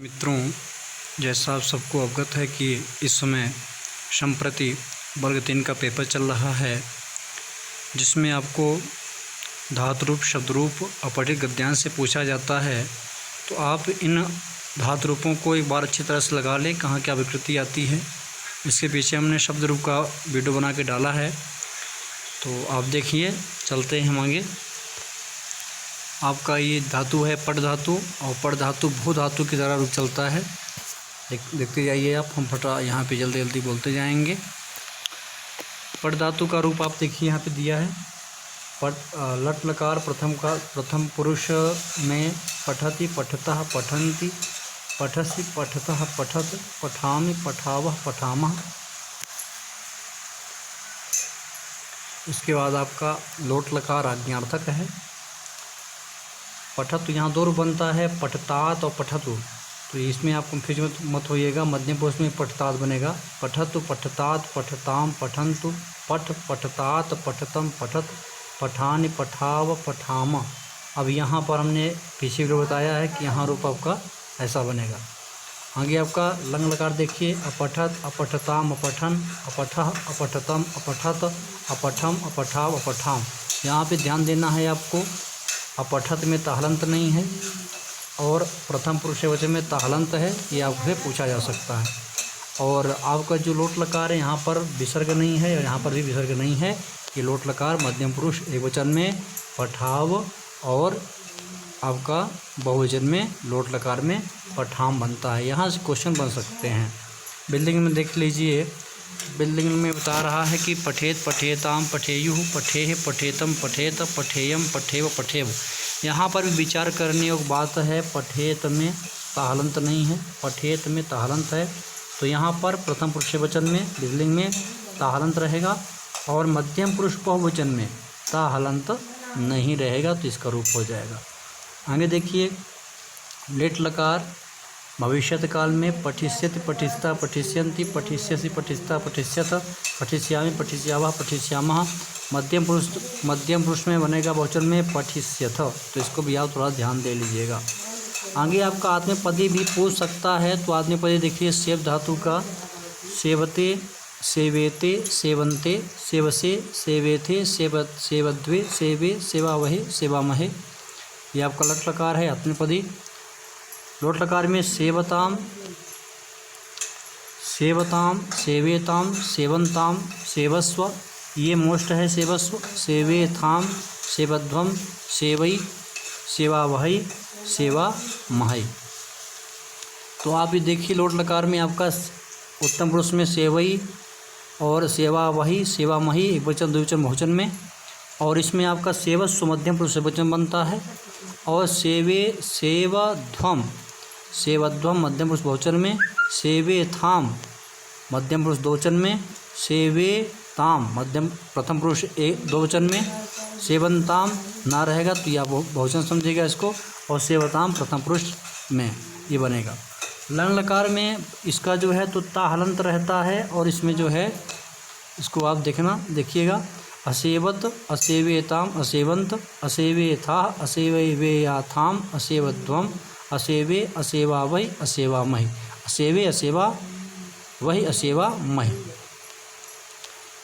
मित्रों, जैसा आप सबको अवगत है कि इस समय संप्रति वर्ग 3 का पेपर चल रहा है, जिसमें आपको धातु रूप, शब्द रूप, अपठित गद्यांश से पूछा जाता है। तो आप इन धातु रूपों को एक बार अच्छी तरह से लगा लें, कहाँ क्या विकृति आती है। इसके पीछे हमने शब्द रूप का वीडियो बना के डाला है, तो आप देखिए। चलते हैं हम आगे। आपका ये धातु है पट धातु, और पट धातु भू धातु की तरह रूप चलता है। देखते जाइए आप, हम फटा यहाँ पे जल्दी जल्दी बोलते जाएंगे। पट धातु का रूप आप देखिए यहाँ पे दिया है। पट लट लकार प्रथम पुरुष में पठति, पठतः, पठन्ति, पठसि, पठतः, पठत, पठामि, पठावः, पठामः। उसके बाद आपका लोट लकार आज्ञार्थक है। पठत, यहाँ दो रूप बनता है, पठतात और पठतु। तो इसमें आप कंफ्यूज मत होइएगा, मध्यम पुरुष में पठतात बनेगा। पठतु, पठतात, पठताम, पठन्तु, पठ, पठतात, पठतम, पठत, पठानि, पठाव, पठाम। अब यहाँ पर हमने पीछे वीडियो बताया है कि यहाँ रूप आपका ऐसा बनेगा। आगे आपका लंग लकार देखिए। अपठत, अपठताम, अपठन, अपठः, अपठतम, अपठत, अपठम, अपठाव, अपठाम। यहाँ पे ध्यान देना है आपको, अपठत में ताहलंत नहीं है और प्रथम पुरुष वचन में ताहलंत है, ये आपसे पूछा जा सकता है। और आपका जो लोट लकार है, यहाँ पर विसर्ग नहीं है और यहाँ पर भी विसर्ग नहीं है। ये लोट लकार मध्यम पुरुष एकवचन में पठाव और आपका बहुवचन में लोट लकार में पठाम बनता है। यहाँ से क्वेश्चन बन सकते हैं। बिल्डिंग में देख लीजिए, बिल्डिंग में बता रहा है कि पठेत, पठेताम, पठेयुः, पठेह, पठेतम, पठेत, पठेयम, पठेव, पठेव। यहाँ पर भी विचार करने योग्य बात है। पठेत में ताहलंत नहीं है, पठेत में ताहलंत है। तो यहाँ पर प्रथम पुरुष वचन में बिल्डिंग में ताहलंत रहेगा और मध्यम पुरुष बहुवचन में ताहलंत नहीं रहेगा, तो इसका रूप हो जाएगा। आगे देखिए, लेट लकार भविष्यत काल में पठिष्यति, पठिष्यता, पठिष्यन्ति, पठिष्यसि, पठिष्यता, पठिष्यत, पठिष्यामि, पठिष्यावः, पठिष्यामः। मध्यम पुरुष में बनेगा बहुवचन में पठिष्यथ। तो इसको भी आप थोड़ा ध्यान दे लीजिएगा। आगे आपका आत्मनेपदी भी पूछ सकता है। तो आत्मनेपदी देखिए, सेव धातु का सेवते, सेवेते, सेवन्ते, सेवसे, सेवेथे, सेवद्वे, सेवे, सेवावहे, सेवामहे। ये आपका लट लकार है आत्मनेपदी। लोट लकार में सेवताम, सेवताम, सेवेताम, सेवंताम, सेवस्व, ये मोस्ट है सेवस्व, सेवेथाम, सेवध्वम, सेवई, सेवावहई, सेवामहई। तो आप ये देखिए, लोट लकार में आपका उत्तम पुरुष में सेवई और सेवावही, सेवामही एकवचन द्विवचन बहुवचन में, और इसमें आपका सेवस्व मध्यम पुरुष वचन बनता है। और सेवध्वम, सेवध्वम मध्यम पुरुष बहुवचन में, सेवेथाम मध्यम पुरुष द्विवचन में, सेवेताम मध्यम प्रथम पुरुष द्विवचन में, सेवंताम ना रहेगा तो यह बहुवचन समझिएगा इसको, और सेवताम प्रथम पुरुष में ये बनेगा। लंग लकार में इसका जो है तो ताहलंत रहता है, और इसमें जो है इसको आप देखिएगा, असेवत, असेवेताम, असेवंत, असेवेथा, असेवेयाथाम, असेवध्वम, असेवे, असेवावै, असेवामहि, असेवे, असेवा वही, असेवामहि।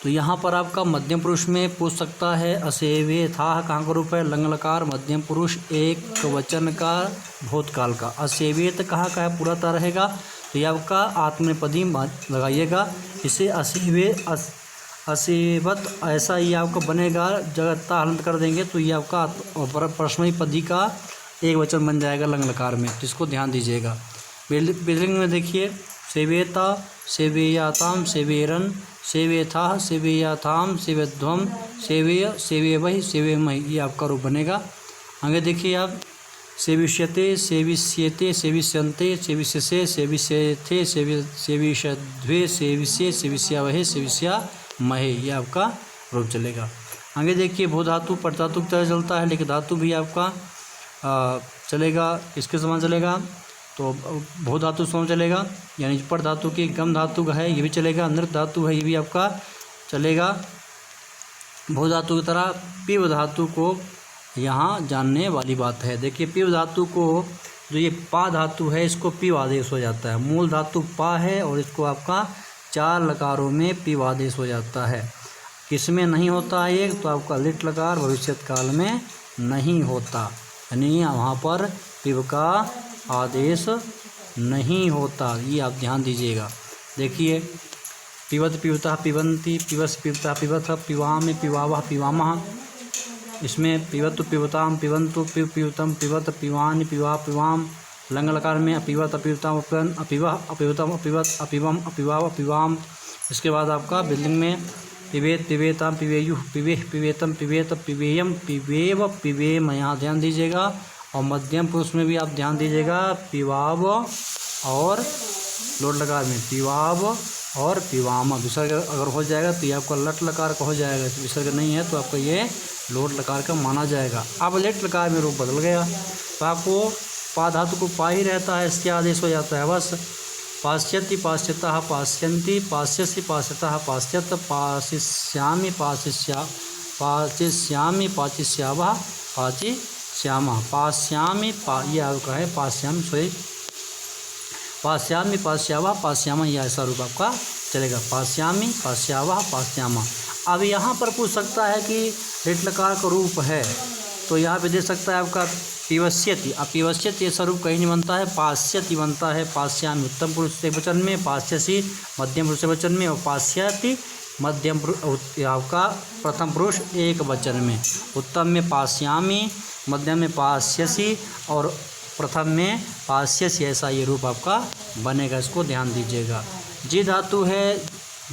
तो यहाँ पर आपका मध्यम पुरुष में पूछ सकता है। असेवेथा कहाँ का रूप है? लंग लकार मध्यम पुरुष एक वचन का भूतकाल का। असेवेत कहाँ का है? पूरा ता रहेगा। तो ये आपका आत्मनेपदी लगाइएगा। इसे असेवत ऐसा ही आपका बनेगा। जगह ताहलंत कर देंगे तो ये आपका परस्मैपदी पदी का एक वचन बन जाएगा लंग लकार में, जिसको ध्यान दीजिएगा। बिल्डिंग में देखिए, सेवेता, सेवेयाताम, सेवेरन, सेवेथा, सेवेयाथाम, सेवेध्वम, सेवेय, सेवेवहि, सेवेमहि, ये आपका रूप बनेगा। आगे देखिए आप, सेविष्यते, सेविष्येते, सेविष्यन्ते, सेविष्यसे, सेविष्यथे, सेविष्यध्वे, सेविष्ये, सेविष्यावहे, सेविष्यामहे, ये आपका रूप चलेगा। आगे देखिए, भू धातु पट धातु की तरह चलता है, लेकिन धातु भी आपका चलेगा। किसके समान चलेगा? तो भू धातु समान चलेगा, यानी पट धातु की गम धातु है ये भी चलेगा। नृत धातु है ये भी आपका चलेगा। भू धातु की तरह पिव धातु को यहाँ जानने वाली बात है। देखिए, पिव धातु को जो ये पा धातु है इसको पीव आदेश हो जाता है। मूल धातु पा है और इसको आपका 4 लकारों में पीव आदेश हो जाता है। किसमें नहीं होता है एक, तो आपका लिट लकार भविष्यत काल में नहीं होता, यानी वहाँ पर पिव का आदेश नहीं होता, ये आप ध्यान दीजिएगा। देखिए पिबत पिबता पिबंती, पिबस पिबता पिबथ, पिवामि पिवावह पिवामह, इसमें पिबत पिबताम पिबंतु, पिब पिबतम पिबत, पिवानि पिवा पिवाम। लंग लकार में अपिबत अपिबताम अपिवन, अपिवह अपिबतम अपिबत, अपिवम अपिवाव अपिवाम। इसके बाद आपका बिल्डिंग में पिबेत पिबेताम पिबेयुः, पिबेह पिबेतम पिबेत, पिबेयम पिबेव पिबेम, यहाँ ध्यान दीजिएगा। और मध्यम पुरुष में भी आप ध्यान दीजिएगा, पिवाव और लोट लकार में पिवाव और पिवामा। विसर्ग अगर हो जाएगा तो ये आपका लट लकार का हो जाएगा, विसर्ग नहीं है तो आपका ये लोट लकार का माना जाएगा। अब लेट लकार में रूप बदल गया तो आपको पा धातु को पा ही रहता है, इसके आदेश हो जाता है बस। पाश्यति पाश्यतः पाश्यन्ति, पाश्यसि पाश्यतः पाश्यत, पाशिष्यामि पाचिष्यामि पाचिष्यावः पाचिष्यामः, पाश्यामि ये आपका है पाश्यामि, सॉरी पाश्यामि पाश्यावः पाश्यामः, यह ऐसा रूप आपका चलेगा, पाश्यामि पाश्यावः पाश्यामः। अब यहाँ पर पूछ सकता है कि लिट लकार का रूप है तो यहाँ पे दे सकता है आपका पिवस्यति। अब पिवस्यति ऐसा रूप कहीं नहीं बनता है, पाश्यति बनता है। पाश्यामि उत्तम पुरुष से वचन में, पाश्यसि मध्यम पुरुष से वचन में, और पाश्यति मध्यम आपका प्रथम पुरुष एक वचन में। उत्तम में पाश्यामि, मध्यम में पाश्यसि और प्रथम में पाश्यसि, ऐसा ये रूप आपका बनेगा, इसको ध्यान दीजिएगा। जी धातु है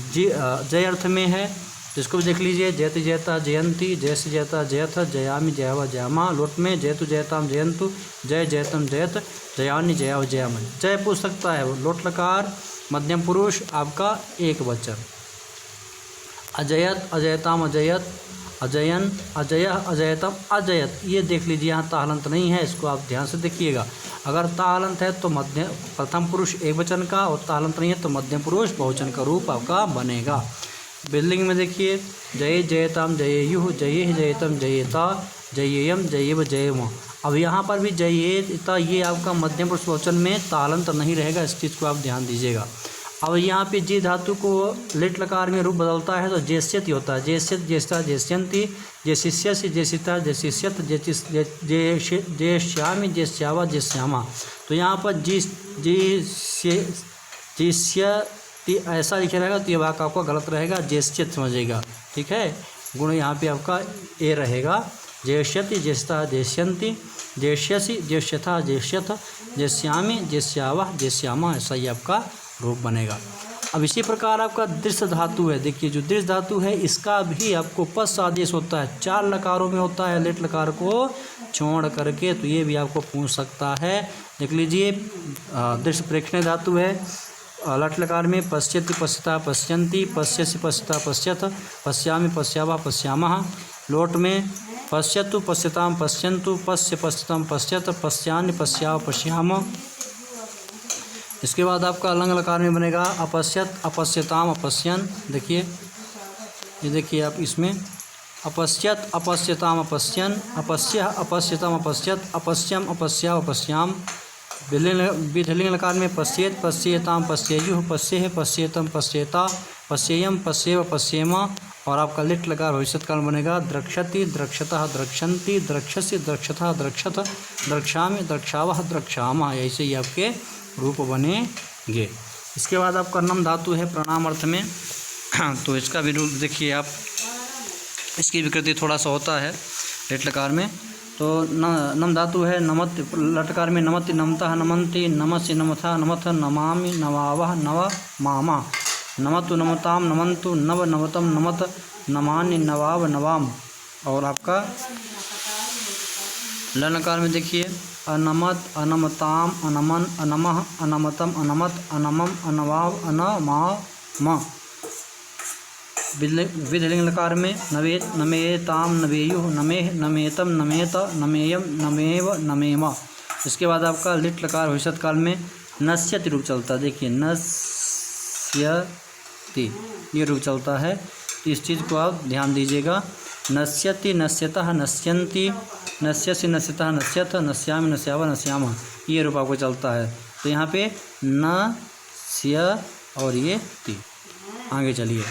जी जय अर्थ में है, इसको भी देख लीजिए। जयति जयता जयंती, जयस जयता जयथ, जयामि जयावा जयामा। लोट में जयतु जयताम जयंतु, जय जयतम जयत, जयानि जयाव जयाम। जय पूछ सकता है लोट लकार मध्यम पुरुष आपका एक वचन। अजयत अजयताम अजयत, अजयन अजय अजयतम अजयत, ये देख लीजिए यहाँ ताहलंत नहीं है, इसको आप ध्यान से देखिएगा। अगर ताहलंत है तो मध्य प्रथम पुरुष एक वचन का, और ताहलंत नहीं है तो मध्यम पुरुष बहुवचन का रूप आपका बनेगा। बिल्डिंग में देखिए जय जयताम जयेयुः, जये जयतम जयेता, जयेयम जयेव जयम। अब यहाँ पर भी जयेता ये आपका मध्यम पुरुष बहुवचन में ताहलंत नहीं रहेगा, इस चीज़ को आप ध्यान दीजिएगा। अब यहाँ पे जी धातु को लिट लकार में रूप बदलता है तो जेष्यति होता है, जेष्यत ज्येष्ठा जेष्यन्ति, जेशिष्यसि जेशिता जेशिष्यत जेष्यामि जेष्यावा जेष्यामा। तो यहाँ पर जिष्यति ऐसा लिखा रहेगा तो ये वाक्य आपका गलत रहेगा, जेष्यत समझिएगा, ठीक है। गुण यहाँ पे आपका ए रहेगा, जेष्यति ज्येष्ठा जेष्यन्ति, जेष्यसि जेष्यथा जेष्यथ, जेष्यामि जेष्यावः जेष्यामा, ऐसा ही आपका रूप बनेगा। अब इसी प्रकार आपका दृश्य धातु है, देखिए जो दृश्य धातु है इसका भी आपको पस आदेश होता है, 4 लकारों में होता है लेट लकार को छोड़ करके, तो ये भी आपको पूछ सकता है। देख लीजिए दृश्य प्रेक्षणीय धातु है, लट लकार में पश्यति पश्यता पश्यन्ति, पश्यसि पश्यता पश्यथ, पश्यामि पश्यावा पश्यामः। लोट में पश्यतु पश्यताम पश्यन्तु, पश्य पश्यताम पश्यत, पश्यानि पश्याव पश्याम। इसके बाद आपका अलंग लकार में बनेगा अपश्यत अपश्यताम अपश्यन। देखिए ये देखिए आप इसमें अपश्यत अपश्यताम अपश्यन, अपश्य अपश्यताम अपश्यत, अपश्यम अपश्या अपश्याम। विधिलिंग लकार में पश्येत पश्येताम पश्येयुः, पश्येह पश्येतम पश्येता, पश्येयम पश्येव पश्येम। और आपका लिट लकार भविष्यत काल बनेगा द्रक्षति द्रक्षतः द्रक्षन्ति, द्रक्षसि द्रक्षतः द्रक्षथ, द्रक्षामि द्रक्षावः द्रक्षामः, ऐसे ही आपके रूप बनेंगे। इसके बाद आपका नम धातु है प्रणाम अर्थ में, तो इसका भी रूप देखिए आप, इसकी विकृति थोड़ा सा होता है लेट लकार में। तो नम धातु है नमत, लटकार में नमति नमतः नमन्ति, नमसि नमथा नमथ, नमामि नवावः नव मामा, नमतु नमताम नमन्तु, नव नवतम नमत, नमानि नवाव नवाम। और आपका लनकार में देखिए अनमत अनमताम अनमन अनमः अनमतम अनमत, अनमम अनवाव अनमाम। विधिलिंग लकार में नवेत नमेताम नवेयुः, नमेह नमेतम नमेत, नमेयम नमेव नमेम। इसके बाद आपका लिट लकार भविष्यत काल में नश्यति रूप चलता है, देखिए नश्यति ये रूप चलता है, तो इस चीज़ को आप ध्यान दीजिएगा। नश्यति नश्यतः नश्यन्ति, नस्यसि नस्यतः नस्यथ, नस्यामि नस्याव नस्यामः, ये रूप आपको चलता है। तो यहाँ पे न स्य और ये ति। आगे चलिए।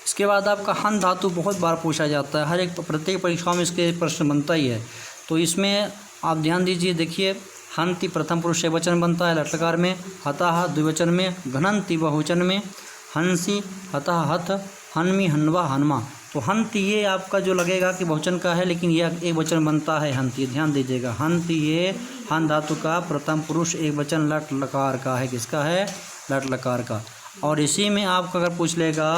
इसके बाद आपका हन धातु बहुत बार पूछा जाता है, हर एक प्रत्येक परीक्षाओं में इसके प्रश्न बनता ही है। तो इसमें आप ध्यान दीजिए, देखिए हंति प्रथम पुरुष एकवचन बनता है लट लकार में, हतः द्विवचन में, घनंति बहुवचन में, हंसी हतः हथ, हन्मी हन्वा हन्मा। तो हंति ये आपका जो लगेगा कि बहुवचन का है, लेकिन यह एक वचन बनता है हंति, ध्यान दीजिएगा। हंति ये हन धातु का प्रथम पुरुष एक वचन लट लकार का है। किसका है? लट लकार का। और इसी में आपका अगर पूछ लेगा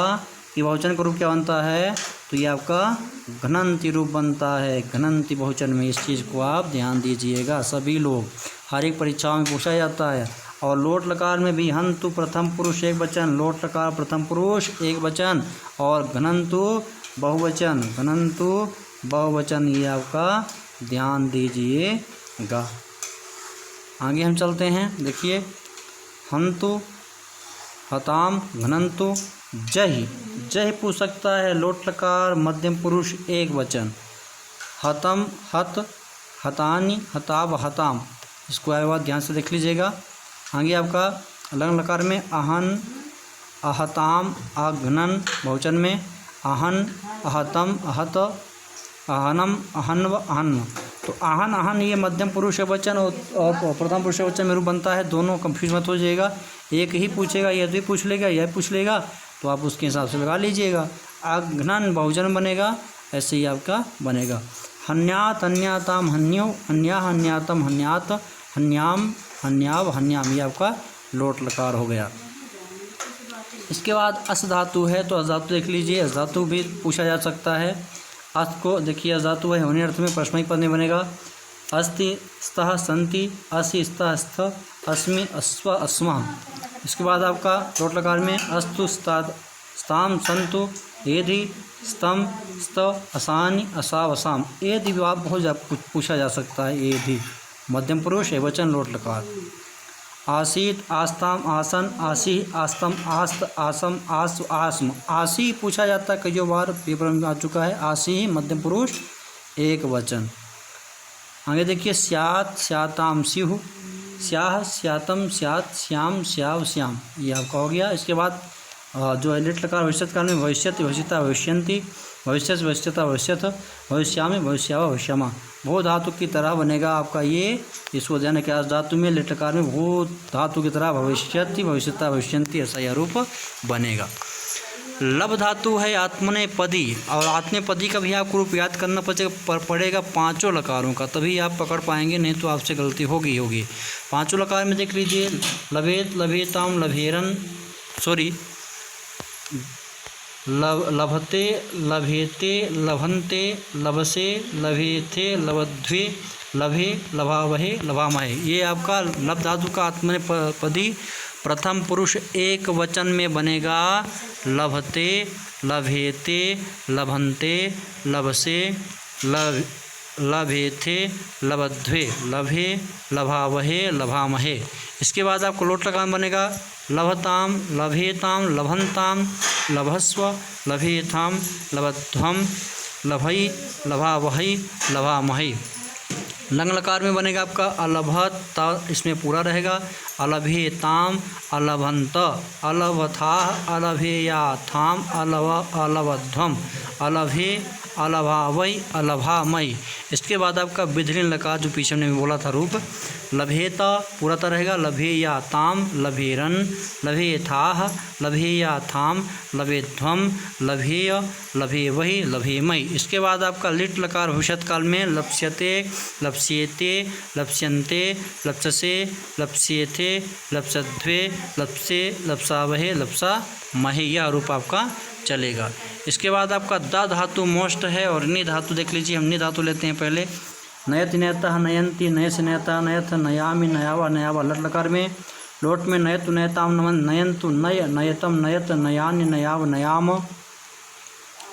कि बहुवचन का रूप क्या बनता है, तो ये आपका घनंति रूप बनता है, घनंति बहुवचन में। इस चीज़ को आप ध्यान दीजिएगा, सभी लोग, हर एक परीक्षाओं में पूछा जाता है। और लोट लकार में भी हंतु प्रथम पुरुष एक वचन, लोट लकार प्रथम पुरुष एक वचन, और घनंतु बहुवचन, घनंतु बहुवचन, ये आपका ध्यान दीजिएगा। आगे हम चलते हैं, देखिए हंतु, हताम, घनंतु, जहि, जहि पूछ सकता है लोट लकार मध्यम पुरुष एक वचन, हतम, हत, हतानी, हताब, हताम। इसको आए बाद ध्यान से देख लीजिएगा। आगे आपका लंग लकार में अहन, अहताम, अघनन बहुवचन में, अहन, अहतम, अहत, अहनम, अहन्व, अहन्म। तो अहन अहन ये मध्यम पुरुष वचन और प्रथम पुरुष वचन में रूप बनता है। दोनों कंफ्यूज मत हो जाइएगा, एक ही पूछेगा, यह भी पूछ लेगा, यह पूछ लेगा, तो आप उसके हिसाब से लगा लीजिएगा। अघनन बहुवचन बनेगा, ऐसे ही आपका बनेगा। हन्यात, हन्याताम, हन्यो, हन्या, हन्यातम, हन्यात, हन्याम, हन्याव, हन्याम, ये आपका लोट लकार हो गया। इसके बाद अस धातु है, तो अस धातु देख लीजिए, अस धातु भी पूछा जा सकता है। अस को देखिए, अस धातु है होने अर्थ में प्रश्न पद में बनेगा। अस्ति, स्तः, संति, असि, स्तः, स्थ, अस्मि, अस्व, अस्मः। इसके बाद आपका लोट लकार में अस्तु, स्ताद, स्ताम, संतु, एधि, स्तम, स्त, असानि, असाव, असाम। एधि भी आप बहुत पूछा जा सकता है। एधि मध्यम पुरुष वचन लोट लकार। आसीत, आस्ताम, आसन, आसी, आस्तम, आस्त, आसम, आस्व, आस्म। आसी पूछा जाता है, कई बार पेपर में आ चुका है। आसी मध्यम पुरुष एक वचन। आगे देखिए स्यात, स्याताम, स्युः, स्याह, स्यातम, स्यात, श्याम, श्याव, श्याम, ये आपका हो गया। इसके बाद जो है लिट लकार भविष्यत काल में भविष्यति, भविष्यता, भविष्यन्ति, भविष्य, भविष्यता, भविष्यथ, भविष्यामि, भविष्यावा, भविष्यामा। भू धातु की तरह बनेगा आपका ये। इसको ध्यान रखिए, धातु में लिट लकार में भू धातु की तरह भविष्यति, भविष्यता, भविष्यन्ति, ऐसा यह रूप बनेगा। लब धातु है आत्मनेपदी, और आत्मनेपदी का भी आपको रूप याद करना पड़ेगा पांचों लकारों का, तभी आप पकड़ पाएंगे, नहीं तो आपसे गलती होगी। पांचों लकार में देख लीजिए, लभेत, लभेताम, लभेरन, सॉरी, लभते, लभेते, लभन्ते, लभसे, लभेथे, लभध्वे, लभे, लभावहे, लभामहे। ये आपका लब धातु का आत्मनेपदी प्रथम पुरुष एक वचन में बनेगा। लभते, लभेते, लभन्ते, लभसे, लभेथे, लभध्वे, लभे, लभावहे, लभामहे। इसके बाद आपको लोट लगान बनेगा। लभताम, लभेताम, लभन्ताम, लभस्व, लभेथाम, लभध्वम, लभई, लभावहई, लभामहई। लंग लकार में बनेगा आपका अलभत, इसमें पूरा रहेगा। अलभेताम, अलभंत, अलभथाह, अलभेयाथाम, अलभध्वम, अलभे, अलभावई, अलभामई। इसके बाद आपका विधिलिंग लकार जो पीछे ने बोला था रूप, लभेता पूरा रहेगा। लभेयाताम, लभेरन, लभेथाह, लभेयाथाम, लभेध्वम, लभेय, लभेवहि, लभेमई। इसके बाद आपका लिट लकार भविष्यत काल में लप्स्यते, लप्स्येते, लप्स्यन्ते, लप्ससे, लप्स्येथे, लप्सध्वे, लप्से, लप्सावहे, लप्सामहे, यह रूप आपका चलेगा। इसके बाद आपका द धातु मोस्ट है, और नि धातु देख लीजिए। हम नि धातु लेते हैं पहले। नयत, नयतः, नयंती, नयस, नयता, नयथ, नयामि, नयावा, नयावा। लट लकार में लोट में नयतु, नयताम, नमन, नयंतु, नय, नयतम, नयत, नयान्य, नयाव, नयाम।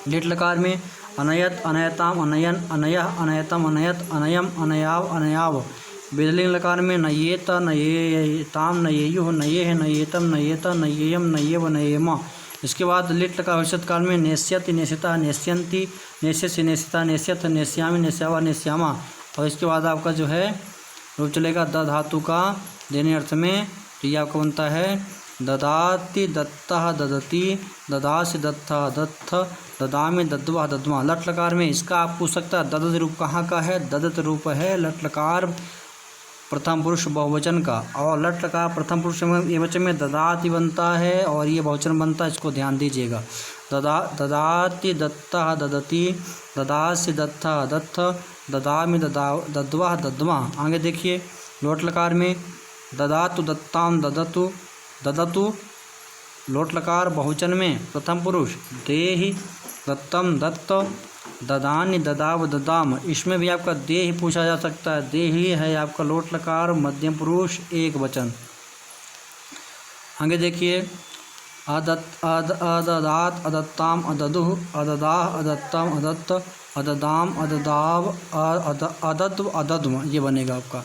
लिट लकार में अनयत, अनयताम, अनयन, अनयः, अनयतम, अनयत, अनयम, अनयाव, अनयाव। विधिलिंग लकार में नयेत, नयेताम, नयेयुः, नयेह, नयेतम, नयेत, नयेयम, नयेव, नयेम। इसके बाद लिट लकार भविष्य काल में नेष्यति नेष्यता नेष्यंती नेष्यसि नेष्यता नेष्यथ नेष्यामि नेष्यावा नेष्यामा। और इसके बाद आपका जो है रूप चलेगा द धातु का देने अर्थ में, तो ये आपका बनता है ददाति दत्तः ददति ददासि दत्तः दत्थ ददामि दद्वा दद्मा। लट लकार में इसका आप पूछ सकता है ददत रूप कहाँ का है, ददत रूप है लट लकार प्रथम पुरुष बहुवचन का, और लट लकार प्रथम पुरुष एकवचन में ददाति बनता है और ये बहुवचन बनता है, इसको ध्यान दीजिएगा। ददाति दत्तः ददति ददासि दत्तः दत्थ ददामि दद्वा दद्मा। आगे देखिए लोट लकार में ददातु दत्ताम ददतु ददतु, लोट लकार बहुवचन में प्रथम पुरुष देहि दत्तम दत्त ददानि ददाव ददाम। इसमें भी आपका दे ही पूछा जा सकता है, दे ही है आपका लोट लकार मध्यम पुरुष एक वचन। आगे देखिए अददात अदत्ताम अददुह अददाह अदत्तम अदत्त अददाम अददाव अदद्व अदद्म, ये बनेगा आपका।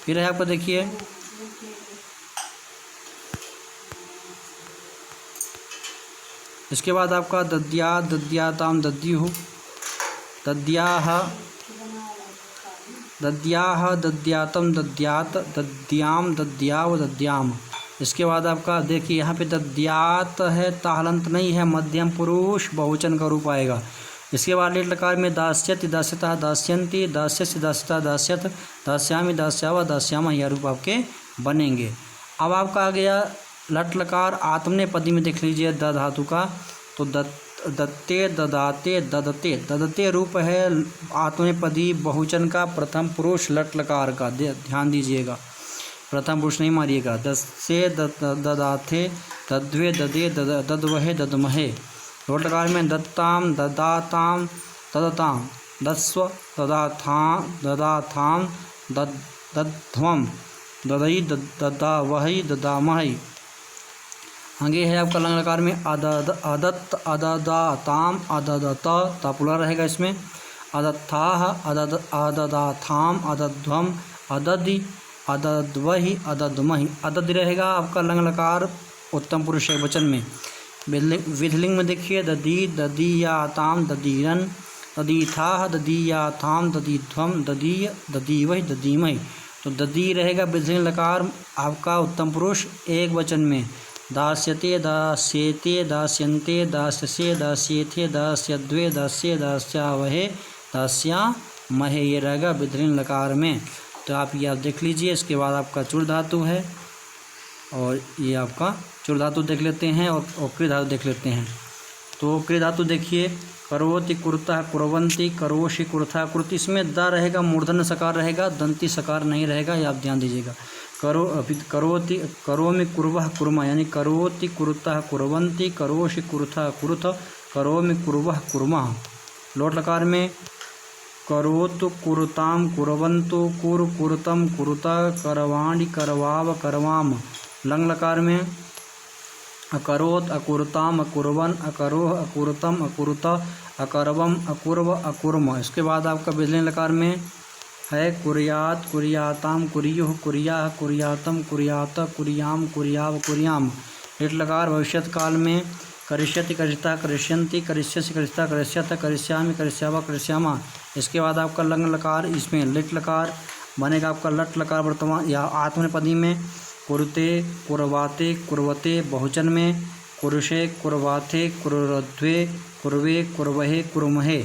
फिर है आपका देखिए इसके बाद आपका दद्या दद्याताम दद्युः दद्याः दद्याः दद्यातम दद्यात दद्याम दद्याव दद्याम। इसके बाद आपका देखिए यहाँ पे दद्यात है, ताहलंत नहीं है, मध्यम पुरुष बहुवचन का रूप आएगा। इसके बाद लिट लकार में दास्यति दास्यता दास्यन्ति दास्यसि दास्यता दास्यथ दास्यामि दास्यावा दास्यामा, यह रूप आपके बनेंगे। अब आपका आ गया लट लकार आत्मनेपदी में देख लीजिए द धातु का, तो दत्ते ददाते ददते, ददते रूप है आत्मनेपदी बहुवचन का प्रथम पुरुष लट लकार का, ध्यान दीजिएगा, प्रथम पुरुष नहीं मारिएगा। दस्से ददाथे दद्वे ददे ददवहे ददमहे। लोट लकार में दत्ताम ददाताम ददताम दस्व ददाथाम दध्वम ददई ददावही ददामहि। आगे है आपका लंग लकार में अदत्त अददाताम अददत, तापुला रहेगा इसमें, अदत्थाह अददाथाम अदध्वम अददि अदद्वहि अदद्महि। अदद रहेगा आपका लंग लकार उत्तम पुरुष वचन में। विधिलिंग में देखिए ददी ददीयाताम ददीरन ददीथाह ददीयाथाम ददीध्वम ददीय ददीवहि ददीमहि। तो ददी रहेगा विधिलिंग लकार आपका उत्तम पुरुष एक वचन में। दास्यते दास्येते दास्यन्ते दास्यसे दास्येथे दास्यद्वे दास्ये दास्यावहे दास्यामहे, ये रहेगा विधिलिंग लकार में। तो आप ये देख लीजिए। इसके बाद आपका चुर धातु है, और ये आपका चुर धातु देख लेते हैं और क्रिय धातु देख लेते हैं। तो क्रिय धातु देखिए करोति कुरुतः कुर्वन्ति करोषि कुरुथा कुरुति, इसमें द रहेगा, मूर्धन्य सकार रहेगा, दंती सकार नहीं रहेगा, ये आप ध्यान दीजिएगा। करोति करोमि कुर्वः कुर्मः, यानी करोति कुरुतः कुर्वन्ति करोषि कुरुथा कुरुथ करोमि कुर्वः कुर्मः। लोट लकार में करोतु कुरुताम कुर्वन्तु कुरुतम कुरुता करवाणि करवाव करवाम। लंग लकार में अकरोत अकुरताम अकुर्वन अकरोह अकुरतम अकुरुत अकरवम अकुर्व अकुर्म। इसके बाद आपका विधिलिंग लकार में है कुरियात कुरियाताम कुरियुः कुरियाः कुरियातम कुरियात कुरियाम कुरियाव कुरियाम। लिट लकार भविष्यत काल में करिष्यति करिष्यता करिष्यन्ति करिष्यसि करिष्यता करिष्यथ करिष्यामि करिष्यावा करिष्यामा। इसके बाद आपका लंग लकार, इसमें लिट लकार बनेगा आपका लट लकार वर्तमान या आत्मनेपदी में कुरुते कुरवाते कुर्वते बहुवचन में, कुरुषे कुरवाथे कुरुरध्वे कुर्वे कुर्वहे कुर्महे।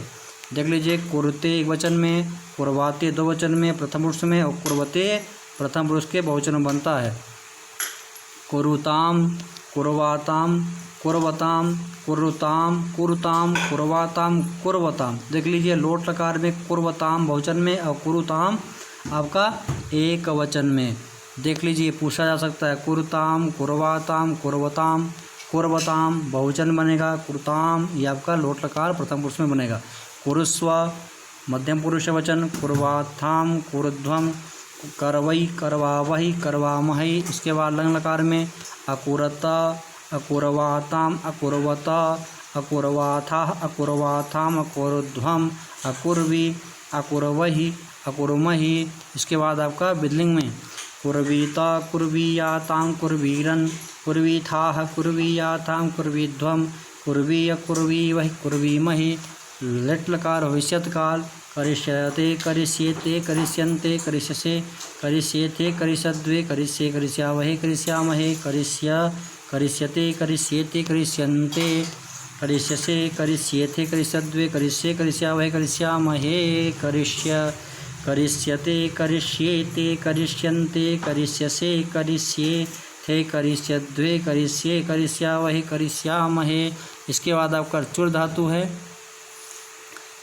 देख लीजिए कुरुते एक वचन में, कुरवाते दो वचन में प्रथम पुरुष में, और कुर्वते प्रथम पुरुष के बहुवचन में बनता है। कुरुताम कुरवाताम कुर्वताम कुरुताम कुरुताम कुरवाताम कुर्वताम। देख लीजिए लोट लकार में कुर्वताम बहुवचन में और कुरुताम आपका एक वचन में। देख लीजिए पूछा जा सकता है कुरुताम कुरवाताम कुर्वताम कुर्वताम बहुवचन बनेगा, कुरुताम ये आपका लोट लकार प्रथम पुरुष में बनेगा। कुरुस्व मध्यम पुरुष वचन, कुर्वाथाम कुरुध्वम करवई करवावही करवामहि। इसके बाद लंग लकार में अकुरता अकुरवाताम अकुर्वता अकुरवाथा अकुरवाथाम अकुरुध्वम अकुर्वी अकुरवही अकुर्महि। इसके बाद आपका विधिलिंग में कुर्वीता कुर्वीयाताम कुर्वीरन कुर्वीथाः कुर्वीयातां कुर्वीध्वं कुर्वीय कुर्वीवहि कुर्वीमहि। लिट् लकार भविष्यत् काल करिष्यते करिष्येते करिष्यन्ते करिष्यसे करिष्येते करिष्यद्वे करिष्ये करिष्यावहे करिष्यामहे करिष्यते करिष्येते करिष्यन्ते करिष्यसे करिष्येते करिष्यद्वे करिष्ये करिष्यावहे करिष्यामहे करिष्यते करिष्येते करिष्यन्ते करिष्यसे करिष्येते करिष्यद्वे करिष्ये करिष्यावहे करिष्यामहे। इसके बाद आपका चुर धातु है।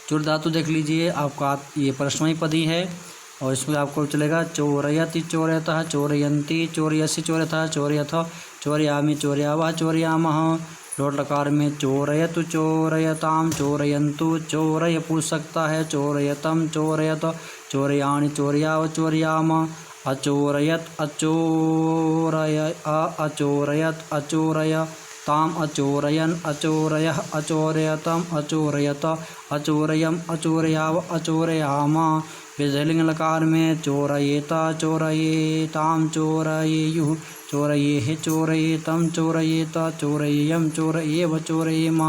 चुर धातु देख लीजिए, आपका ये परस्मैपदी पदी है और इसमें आपको चलेगा चोरयति चोरयतः चोरयन्ति चोरयसि चोरयतः चोरयथ चोरयामि चोरयावः चोरयामः। लोट लकार में चोरयतु चोरयताम चोरयन्तु चोरय पूछ सकता है चोरयतम चोरयत चोरयाणि चोरयाव चोरयाम। अचोरयत अचोरय अचोरयत अचोरय ताम अचोरयन अचोरयः अचोरयतम अचोरयत अचोरयम अचोरयाव अचोरयाम। विधिलिंग लकार में चोरयेता चोरयेताम चोरयेयुः चोरयेह चोरयेतम चोरयेत चोरयेयम चोरयेव चोरयेम।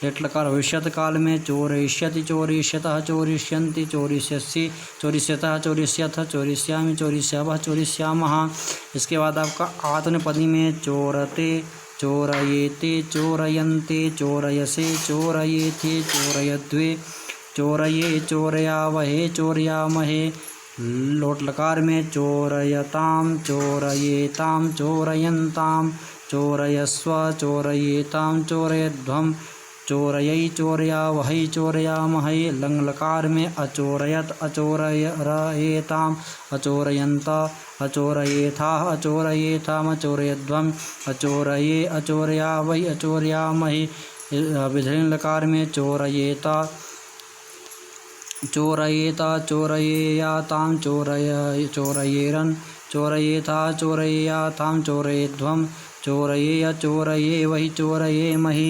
लिट् लकार भविष्यत् काल में चोरयिष्यति चोरयिष्यतः चोरयिष्यन्ति चोरयिष्यसि चोरयिष्यतः चोरयिष्यथ चोरयिष्यामि चोरयिष्यावः चोरयिष्यामः। इसके बाद आपका आत्मनेपदी में चोरते चोरयेते चोरयन्ते चोरयसे चोरयेथे चोरयद्वे चोरये चोरयावहे चोरयामहे। लोट लकार में चोरयताम चोरयेताम चोरयन्ताम चोरयस्व चोरयेताम चोरयध्वम चोरयै चोरयावहै चोरयामहै। लंग लकार में अचोरयत अचोरयेताम अचोरयन्त अचोरयेथाः अचोरयेथाम अचोरयध्वम अचोरये अचोरयावै अचोरयामहि। विधिलिंग लकार में चोरयेता चोरयेता चोरयेयाताम चोरयेरन चोरयेथा चोरयेयाताम चोरयेध्वम चोरये चोरये वही चोरयेमहि।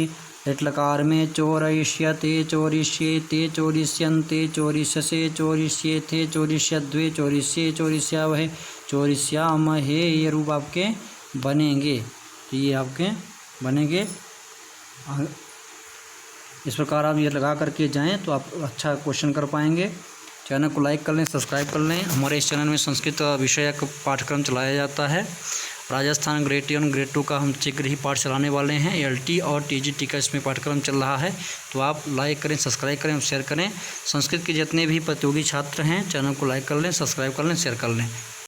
लिट् लकार में चोरयिष्यते चोरिष्येते चोरिष्यन्ते चोरिष्यसे चोरिष्येथे चोरिष्यद्वे चोरिष्ये चोरिष्यावहे चोरिष्यामहे। ये रूप आपके बनेंगे, तो ये आपके बनेंगे। इस प्रकार आप ये लगा करके जाएं तो आप अच्छा क्वेश्चन कर पाएंगे। चैनल को लाइक कर लें, सब्सक्राइब कर लें। हमारे इस चैनल में संस्कृत विषयक पाठ्यक्रम चलाया जाता है। राजस्थान ग्रेड 1 ग्रेड 2 का हम शीघ्र ही पाठ चलाने वाले हैं। LT और TGT का इसमें पाठ्यक्रम चल रहा है, तो आप लाइक करें, सब्सक्राइब करें और शेयर करें। संस्कृत के जितने भी प्रतियोगी छात्र हैं चैनल को लाइक कर लें, सब्सक्राइब कर लें, शेयर कर लें।